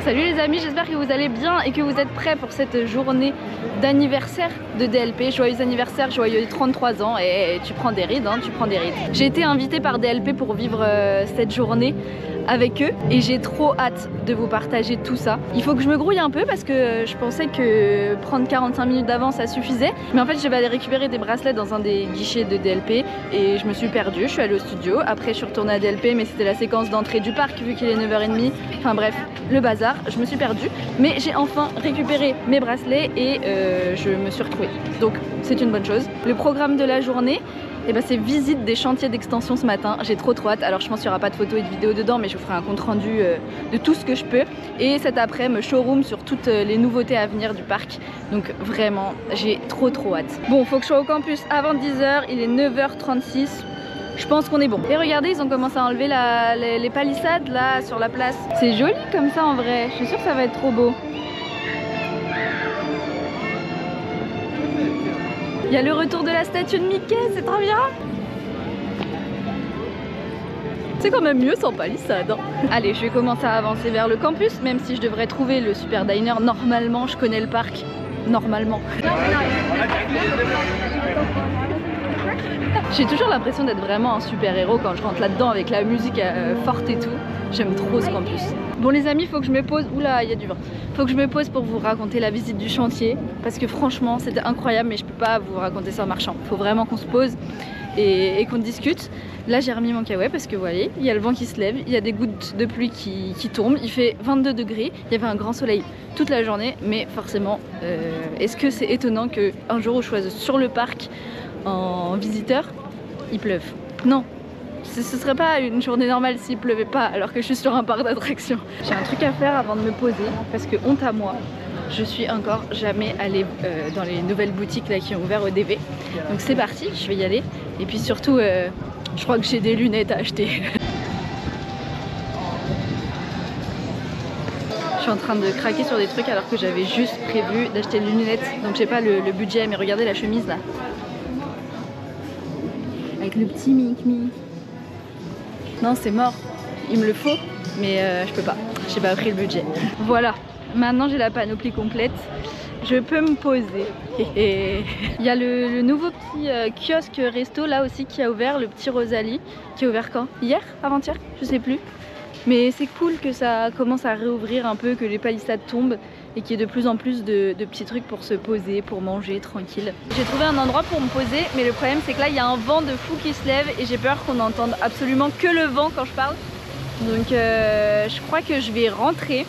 Salut les amis, j'espère que vous allez bien et que vous êtes prêts pour cette journée d'anniversaire de DLP. Joyeux anniversaire, joyeux 33 ans et tu prends des rides, hein, tu prends des rides. J'ai été invitée par DLP pour vivre cette journée avec eux et j'ai trop hâte de vous partager tout ça. Il faut que je me grouille un peu parce que je pensais que prendre 45 minutes d'avance ça suffisait, mais en fait je vais aller récupérer des bracelets dans un des guichets de DLP et je me suis perdue, je suis allée au studio, après je suis retournée à DLP mais c'était la séquence d'entrée du parc vu qu'il est 9h30, enfin bref, le bazar, je me suis perdue, mais j'ai enfin récupéré mes bracelets et je me suis retrouvée, donc c'est une bonne chose. Le programme de la journée, et bah c'est visite des chantiers d'extension ce matin, j'ai trop hâte. Alors je pense qu'il n'y aura pas de photos et de vidéos dedans, mais je vous ferai un compte rendu de tout ce que je peux. Et cet après-midi, showroom sur toutes les nouveautés à venir du parc. Donc vraiment, j'ai trop hâte. Bon, faut que je sois au campus avant 10h, il est 9h36. Je pense qu'on est bon. Et regardez, ils ont commencé à enlever les palissades là sur la place. C'est joli comme ça en vrai, je suis sûre que ça va être trop beau. Il y a le retour de la statue de Mickey, c'est trop bien. C'est quand même mieux sans palissade, hein. Allez, je vais commencer à avancer vers le campus, même si je devrais trouver le super diner. Normalement, je connais le parc. Normalement. J'ai toujours l'impression d'être vraiment un super héros quand je rentre là-dedans avec la musique forte et tout. J'aime trop ce campus. Bon les amis, faut que je me pose. Oula, il y a du vent. Faut que je me pose pour vous raconter la visite du chantier. Parce que franchement, c'était incroyable, mais je peux pas vous raconter ça en marchant. Faut vraiment qu'on se pose et qu'on discute. Là, j'ai remis mon kawaii parce que vous voyez, il y a le vent qui se lève, il y a des gouttes de pluie qui tombent. Il fait 22 degrés, il y avait un grand soleil toute la journée. Mais forcément, est-ce que c'est étonnant qu'un jour où je sois sur le parc en visiteur, il pleuve? Non. Ce serait pas une journée normale s'il pleuvait pas alors que je suis sur un parc d'attractions. J'ai un truc à faire avant de me poser parce que honte à moi, je suis encore jamais allée dans les nouvelles boutiques là qui ont ouvert au DV. Donc c'est parti, je vais y aller. Et puis surtout, je crois que j'ai des lunettes à acheter. Je suis en train de craquer sur des trucs alors que j'avais juste prévu d'acheter des lunettes. Donc j'ai pas le budget, mais regardez la chemise là. Avec le petit Mickey. Non, c'est mort. Il me le faut, mais je peux pas. J'ai pas pris le budget. Voilà. Maintenant, j'ai la panoplie complète. Je peux me poser. Il y a le nouveau petit kiosque resto là aussi qui a ouvert, le petit Rosalie, qui a ouvert quand? Hier? Avant-hier? Je sais plus. Mais c'est cool que ça commence à réouvrir un peu, que les palissades tombent et qu'il y ait de plus en plus de petits trucs pour se poser, pour manger tranquille. J'ai trouvé un endroit pour me poser, mais le problème c'est que là il y a un vent de fou qui se lève et j'ai peur qu'on n'entende absolument que le vent quand je parle. Donc je crois que je vais rentrer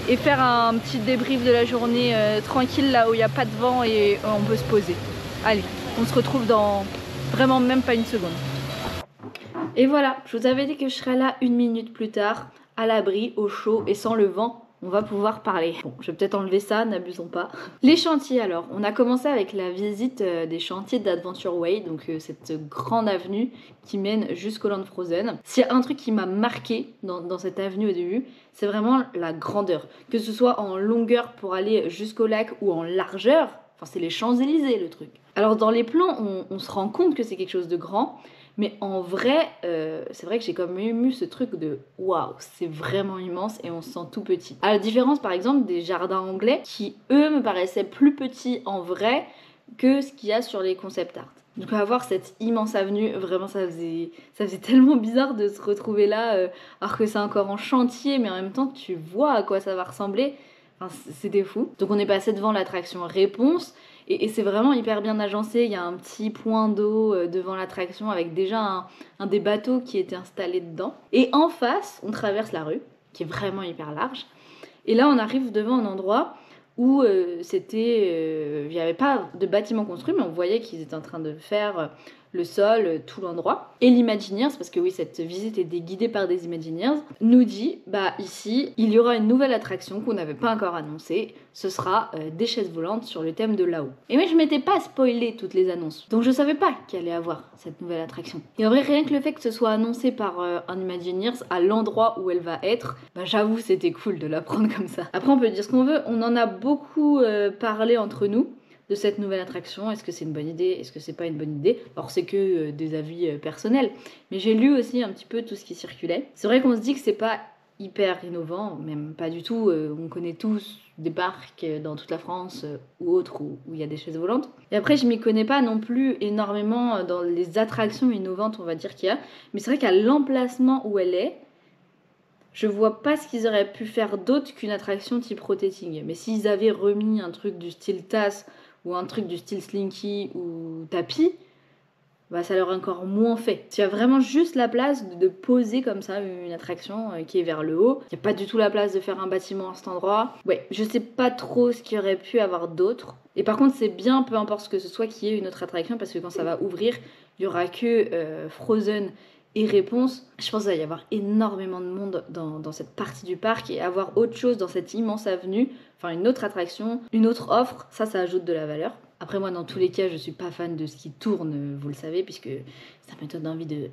et faire un petit débrief de la journée tranquille là où il n'y a pas de vent et on peut se poser. Allez, on se retrouve dans vraiment même pas une seconde. Et voilà, je vous avais dit que je serais là une minute plus tard, à l'abri, au chaud et sans le vent. On va pouvoir parler. Bon, je vais peut-être enlever ça, n'abusons pas. Les chantiers alors, on a commencé avec la visite des chantiers d'Adventure Way, donc cette grande avenue qui mène jusqu'au Land Frozen. S'il y a un truc qui m'a marqué dans cette avenue au début, c'est vraiment la grandeur. Que ce soit en longueur pour aller jusqu'au lac ou en largeur, enfin c'est les Champs-Élysées le truc. Alors dans les plans, on se rend compte que c'est quelque chose de grand, mais en vrai, c'est vrai que j'ai quand même eu ce truc de waouh, c'est vraiment immense et on se sent tout petit. À la différence par exemple des jardins anglais qui eux me paraissaient plus petits en vrai que ce qu'il y a sur les concept art. Donc avoir cette immense avenue, vraiment ça faisait tellement bizarre de se retrouver là alors que c'est encore en chantier, mais en même temps tu vois à quoi ça va ressembler. Enfin, c'était fou. Donc on est passé devant l'attraction Réponse. Et c'est vraiment hyper bien agencé, il y a un petit point d'eau devant l'attraction avec déjà un des bateaux qui était installé dedans. Et en face, on traverse la rue, qui est vraiment hyper large. Et là, on arrive devant un endroit où il n'y avait pas de bâtiment construit, mais on voyait qu'ils étaient en train de faire le sol, tout l'endroit. Et l'Imagineers, parce que oui, cette visite était guidée par des Imagineers, nous dit, bah ici, il y aura une nouvelle attraction qu'on n'avait pas encore annoncée, ce sera des chaises volantes sur le thème de là-haut. Et moi, je m'étais pas spoilé toutes les annonces, donc je savais pas qu'il allait avoir cette nouvelle attraction. Et en vrai, rien que le fait que ce soit annoncé par un Imagineers à l'endroit où elle va être, bah j'avoue, c'était cool de la prendre comme ça. Après, on peut dire ce qu'on veut, on en a beaucoup parlé entre nous, de cette nouvelle attraction. Est-ce que c'est une bonne idée? Est-ce que c'est pas une bonne idée? Alors c'est que des avis personnels, mais j'ai lu aussi un petit peu tout ce qui circulait. C'est vrai qu'on se dit que c'est pas hyper innovant, même pas du tout. On connaît tous des parcs dans toute la France ou autres où il y a des chaises volantes. Et après, je m'y connais pas non plus énormément dans les attractions innovantes, on va dire qu'il y a. Mais c'est vrai qu'à l'emplacement où elle est, je vois pas ce qu'ils auraient pu faire d'autre qu'une attraction type rotating. Mais s'ils avaient remis un truc du style tasse ou un truc du style slinky ou tapis, bah ça leur a encore moins fait. Tu as vraiment juste la place de poser comme ça une attraction qui est vers le haut. Il n'y a pas du tout la place de faire un bâtiment à cet endroit. Ouais, je sais pas trop ce qu'il y aurait pu avoir d'autre. Et par contre, c'est bien, peu importe ce que ce soit, qu'il y ait une autre attraction parce que quand ça va ouvrir, il y aura que Frozen et Réponse. Je pense qu'il va y avoir énormément de monde dans cette partie du parc et avoir autre chose dans cette immense avenue, enfin une autre attraction, une autre offre, ça ajoute de la valeur. Après moi dans tous les cas je suis pas fan de ce qui tourne, vous le savez, puisque ça me donne envie de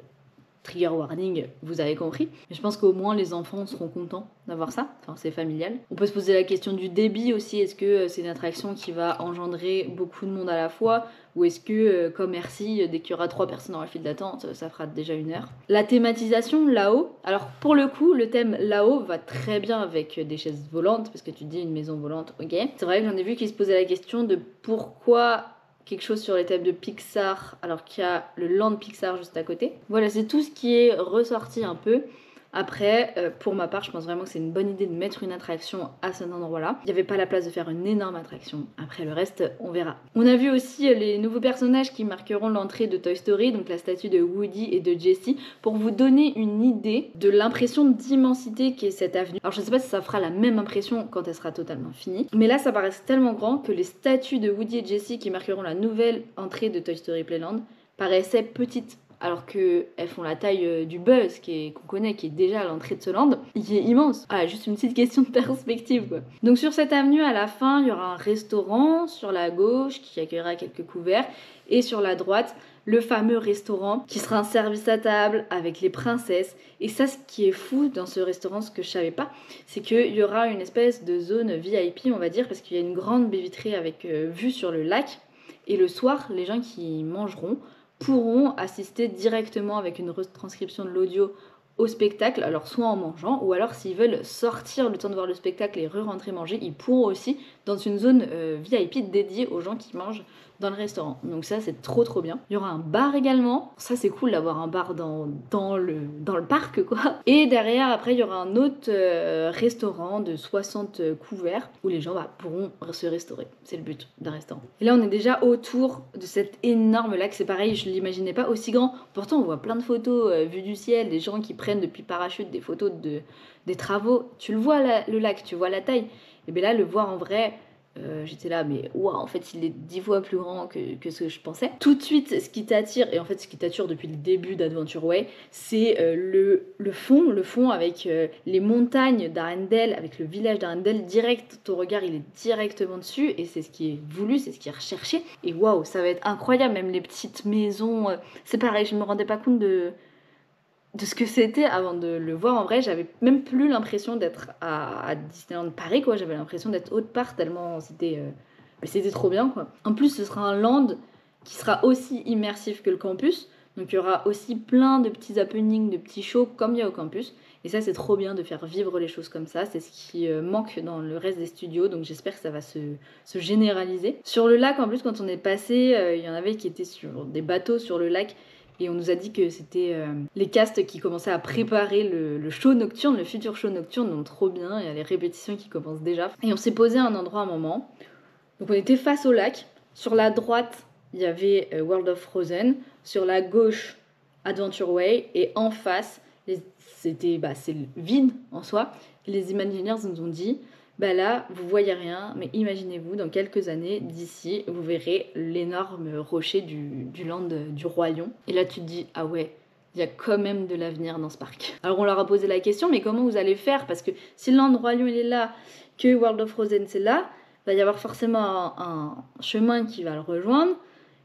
trigger warning, vous avez compris. Mais je pense qu'au moins les enfants seront contents d'avoir ça, enfin c'est familial. On peut se poser la question du débit aussi, est-ce que c'est une attraction qui va engendrer beaucoup de monde à la fois, ou est-ce que comme Merci, dès qu'il y aura 3 personnes dans la file d'attente, ça fera déjà 1 heure. La thématisation là-haut, alors pour le coup le thème là-haut va très bien avec des chaises volantes, parce que tu dis une maison volante, ok. C'est vrai que j'en ai vu qui se posaient la question de pourquoi quelque chose sur les thèmes de Pixar alors qu'il y a le Land Pixar juste à côté. Voilà, c'est tout ce qui est ressorti un peu. Après, pour ma part, je pense vraiment que c'est une bonne idée de mettre une attraction à cet endroit-là. Il n'y avait pas la place de faire une énorme attraction. Après, le reste, on verra. On a vu aussi les nouveaux personnages qui marqueront l'entrée de Toy Story, donc la statue de Woody et de Jessie, pour vous donner une idée de l'impression d'immensité qu'est cette avenue. Alors, je ne sais pas si ça fera la même impression quand elle sera totalement finie, mais là, ça paraît tellement grand que les statues de Woody et Jessie qui marqueront la nouvelle entrée de Toy Story Playland paraissaient petites, alors qu'elles font la taille du Buzz qu'on connaît, qui est déjà à l'entrée de ce land, il est immense. Ah, juste une petite question de perspective, quoi. Donc sur cette avenue, à la fin, il y aura un restaurant sur la gauche qui accueillera quelques couverts, et sur la droite, le fameux restaurant qui sera un service à table avec les princesses. Et ça, ce qui est fou dans ce restaurant, ce que je savais pas, c'est qu'il y aura une espèce de zone VIP, on va dire, parce qu'il y a une grande baie vitrée avec vue sur le lac, et le soir, les gens qui mangeront pourront assister directement avec une retranscription de l'audio au spectacle, alors soit en mangeant, ou alors s'ils veulent sortir le temps de voir le spectacle et re-rentrer manger, ils pourront aussi dans une zone VIP dédiée aux gens qui mangent dans le restaurant. Donc ça, c'est trop trop bien. Il y aura un bar également. Ça, c'est cool d'avoir un bar dans le parc, quoi. Et derrière, après, il y aura un autre restaurant de 60 couverts où les gens pourront se restaurer. C'est le but d'un restaurant. Et là, on est déjà autour de cet énorme lac. C'est pareil, je ne l'imaginais pas aussi grand. Pourtant, on voit plein de photos vues du ciel, des gens qui prennent depuis parachute des photos des travaux. Tu le vois, le lac, tu vois la taille. Et bien là, le voir en vrai... j'étais là, mais waouh, en fait il est 10 fois plus grand que ce que je pensais. Tout de suite, ce qui t'attire, et en fait ce qui t'attire depuis le début d'Adventure Way, c'est le fond avec les montagnes d'Arendelle, avec le village d'Arendelle, direct, ton regard il est directement dessus, et c'est ce qui est voulu, c'est ce qui est recherché. Et waouh, ça va être incroyable, même les petites maisons, c'est pareil, je me rendais pas compte de ce que c'était avant de le voir en vrai. J'avais même plus l'impression d'être à Disneyland Paris, quoi. J'avais l'impression d'être autre part tellement c'était trop bien, quoi. En plus, ce sera un land qui sera aussi immersif que le campus, donc il y aura aussi plein de petits happenings, de petits shows comme il y a au campus. Et ça, c'est trop bien de faire vivre les choses comme ça. C'est ce qui manque dans le reste des studios, donc j'espère que ça va se généraliser. Sur le lac, en plus, quand on est passé, il y en avait qui étaient sur des bateaux sur le lac. Et on nous a dit que c'était les castes qui commençaient à préparer le show nocturne, le futur show nocturne, donc trop bien, il y a les répétitions qui commencent déjà. Et on s'est posé à un endroit un moment, donc on était face au lac, sur la droite il y avait World of Frozen, sur la gauche Adventure Way, et en face, c'est vide en soi, et les Imagineers nous ont dit... Bah là, vous voyez rien, mais imaginez-vous, dans quelques années, d'ici, vous verrez l'énorme rocher du land du Royaume. Et là, tu te dis, ah ouais, il y a quand même de l'avenir dans ce parc. Alors on leur a posé la question, mais comment vous allez faire? Parce que si le land Royaume il est là, que World of Frozen c'est là, il va y avoir forcément un chemin qui va le rejoindre.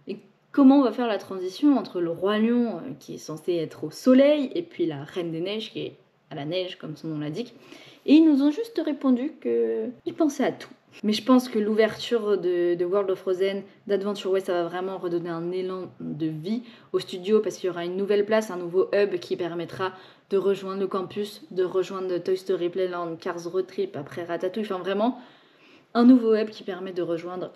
Et comment on va faire la transition entre le Royaume qui est censé être au soleil, et puis la Reine des Neiges qui est à la neige, comme son nom l'indique. Et ils nous ont juste répondu qu'ils pensaient à tout. Mais je pense que l'ouverture de World of Frozen, d'Adventure Way, ça va vraiment redonner un élan de vie au studio parce qu'il y aura une nouvelle place, un nouveau hub qui permettra de rejoindre le campus, de rejoindre Toy Story Playland, Cars Road Trip, après Ratatouille, enfin vraiment un nouveau hub qui permet de rejoindre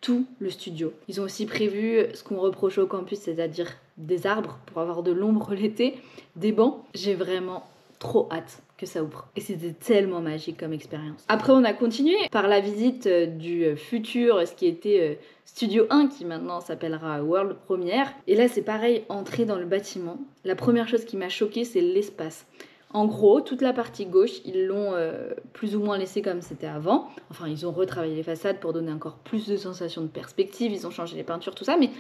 tout le studio. Ils ont aussi prévu ce qu'on reproche au campus, c'est-à-dire des arbres pour avoir de l'ombre l'été, des bancs. J'ai vraiment trop hâte que ça ouvre. Et c'était tellement magique comme expérience. Après, on a continué par la visite du futur, ce qui était Studio 1, qui maintenant s'appellera World Premiere. Et là, c'est pareil, entrer dans le bâtiment. La première chose qui m'a choquée, c'est l'espace. En gros, toute la partie gauche, ils l'ont plus ou moins laissé comme c'était avant. Enfin, ils ont retravaillé les façades pour donner encore plus de sensation de perspective. Ils ont changé les peintures, tout ça. Mais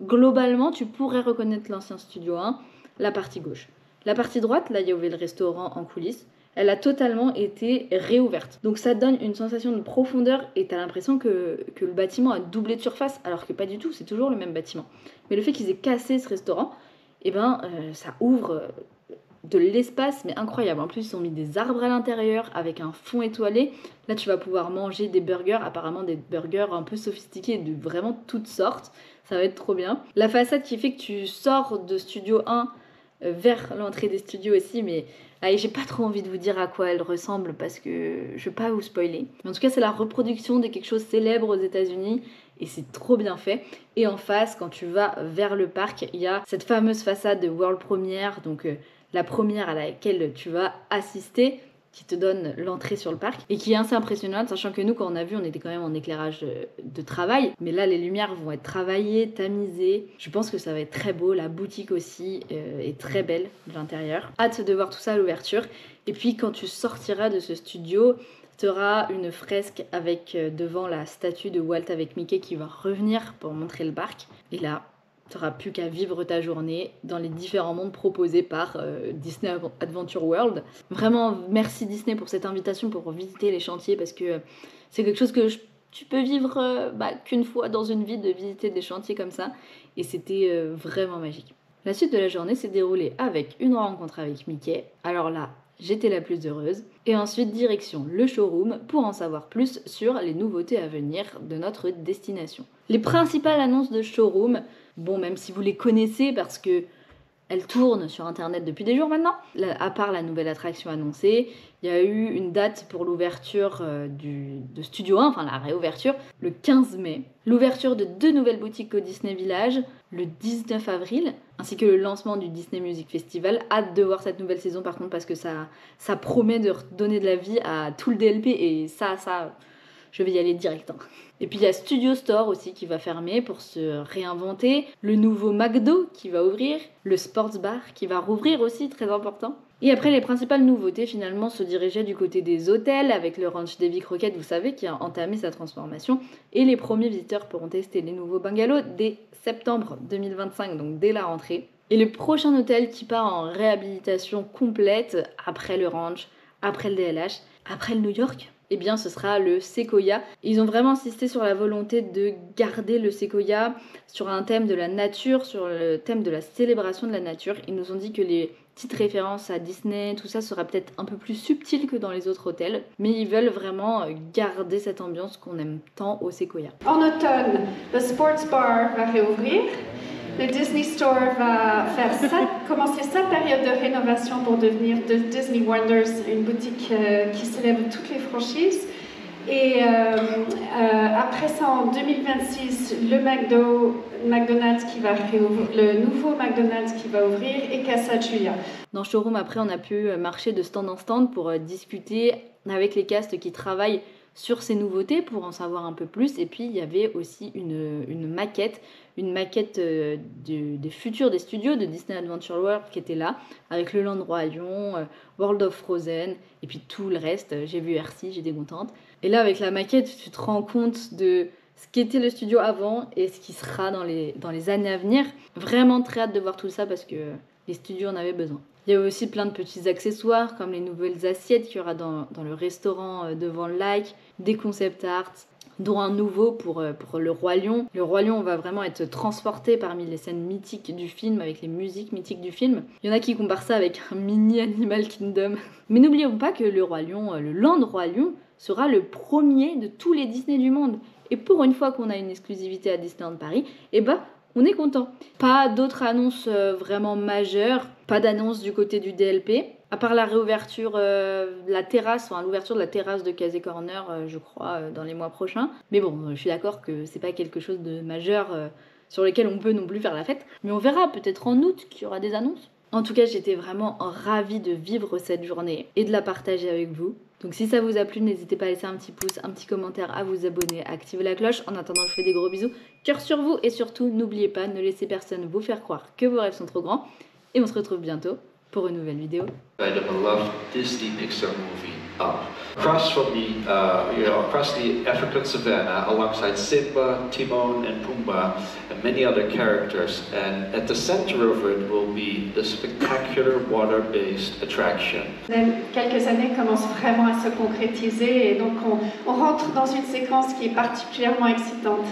globalement, tu pourrais reconnaître l'ancien Studio 1, la partie gauche. La partie droite, là, il y avait le restaurant en coulisses. Elle a totalement été réouverte. Donc ça donne une sensation de profondeur et t'as l'impression que le bâtiment a doublé de surface, alors que pas du tout, c'est toujours le même bâtiment. Mais le fait qu'ils aient cassé ce restaurant, ça ouvre de l'espace, mais incroyable. En plus, ils ont mis des arbres à l'intérieur avec un fond étoilé. Là, tu vas pouvoir manger des burgers, apparemment des burgers un peu sophistiqués de vraiment toutes sortes. Ça va être trop bien. La façade qui fait que tu sors de Studio 1 vers l'entrée des studios aussi, mais allez, j'ai pas trop envie de vous dire à quoi elle ressemble parce que je vais pas vous spoiler. Mais en tout cas, c'est la reproduction de quelque chose célèbre aux États-Unis et c'est trop bien fait. Et en face, quand tu vas vers le parc, il y a cette fameuse façade de World Premiere, donc la première à laquelle tu vas assister, qui te donne l'entrée sur le parc et qui est assez impressionnante, sachant que nous, quand on a vu, on était quand même en éclairage de travail, mais là les lumières vont être travaillées, tamisées. Je pense que ça va être très beau. La boutique aussi est très belle de l'intérieur. Hâte de voir tout ça à l'ouverture. Et puis quand tu sortiras de ce studio, tu auras une fresque avec devant la statue de Walt avec Mickey qui va revenir pour montrer le parc. Et là, tu n'auras plus qu'à vivre ta journée dans les différents mondes proposés par Disney Adventure World. Vraiment, merci Disney pour cette invitation pour visiter les chantiers parce que c'est quelque chose que tu peux vivre qu'une fois dans une vie, de visiter des chantiers comme ça. Et c'était vraiment magique. La suite de la journée s'est déroulée avec une rencontre avec Mickey. Alors là, j'étais la plus heureuse. Et ensuite, direction le showroom pour en savoir plus sur les nouveautés à venir de notre destination. Les principales annonces de showroom, bon, même si vous les connaissez parce que elles tournent sur internet depuis des jours maintenant, à part la nouvelle attraction annoncée, il y a eu une date pour l'ouverture de Studio 1, enfin la réouverture, le 15 mai. L'ouverture de 2 nouvelles boutiques au Disney Village, le 19 avril, ainsi que le lancement du Disney Music Festival. Hâte de voir cette nouvelle saison par contre parce que ça promet de redonner de la vie à tout le DLP et ça, je vais y aller direct. Et puis il y a Studio Store aussi qui va fermer pour se réinventer, le nouveau McDo qui va ouvrir, le Sports Bar qui va rouvrir aussi, très important. Et après, les principales nouveautés finalement se dirigeaient du côté des hôtels avec le ranch Davy Crockett, vous savez, qui a entamé sa transformation. Et les premiers visiteurs pourront tester les nouveaux bungalows dès septembre 2025, donc dès la rentrée. Et le prochain hôtel qui part en réhabilitation complète après le ranch, après le DLH, après le New York, eh bien ce sera le Sequoia. Ils ont vraiment insisté sur la volonté de garder le Sequoia sur un thème de la nature, sur le thème de la célébration de la nature. Ils nous ont dit que les petites références à Disney, tout ça sera peut-être un peu plus subtil que dans les autres hôtels, mais ils veulent vraiment garder cette ambiance qu'on aime tant au Sequoia. En automne, le Sports Bar va réouvrir. Le Disney Store va commencer sa période de rénovation pour devenir Disney Wonders, une boutique qui célèbre toutes les franchises. Et après ça, en 2026, le McDonald's qui va réouvrir, le nouveau McDonald's qui va ouvrir et Casa Julia. Dans le showroom, après, on a pu marcher de stand en stand pour discuter avec les castes qui travaillent sur ces nouveautés pour en savoir un peu plus. Et puis il y avait aussi une maquette des futurs des studios de Disney Adventure World qui était là, avec le Land Roi Lion, World of Frozen et puis tout le reste. J'ai vu Hershey, j'étais contente. Et là avec la maquette, tu te rends compte de ce qu'était le studio avant et ce qui sera dans les années à venir. Vraiment très hâte de voir tout ça parce que les studios en avaient besoin. Il y a aussi plein de petits accessoires comme les nouvelles assiettes qu'il y aura dans le restaurant devant le lac, des concept art, dont un nouveau pour le Roi Lion. Le Roi Lion va vraiment être transporté parmi les scènes mythiques du film, avec les musiques mythiques du film. Il y en a qui comparent ça avec un mini Animal Kingdom. Mais n'oublions pas que le Roi Lion, le Land Roi Lion, sera le premier de tous les Disney du monde. Et pour une fois qu'on a une exclusivité à Disneyland Paris, on est content. Pas d'autres annonces vraiment majeures. Pas d'annonce du côté du DLP, à part la réouverture, la terrasse, enfin l'ouverture de la terrasse de Casey Corner, je crois, dans les mois prochains. Mais bon, je suis d'accord que c'est pas quelque chose de majeur sur lequel on peut non plus faire la fête. Mais on verra, peut-être en août qu'il y aura des annonces. En tout cas, j'étais vraiment ravie de vivre cette journée et de la partager avec vous. Donc si ça vous a plu, n'hésitez pas à laisser un petit pouce, un petit commentaire, à vous abonner, à activer la cloche. En attendant, je vous fais des gros bisous, cœur sur vous et surtout, n'oubliez pas, ne laissez personne vous faire croire que vos rêves sont trop grands. Et on se retrouve bientôt pour une nouvelle vidéo. I love Disney Pixar movie Up. Across from the, across the African savannah, alongside Simba, Timon, and Pumbaa, and many other characters. And at the center of it will be the spectacular water-based attraction. Quelques années commencent vraiment à se concrétiser, et donc on rentre dans une séquence qui est particulièrement excitante.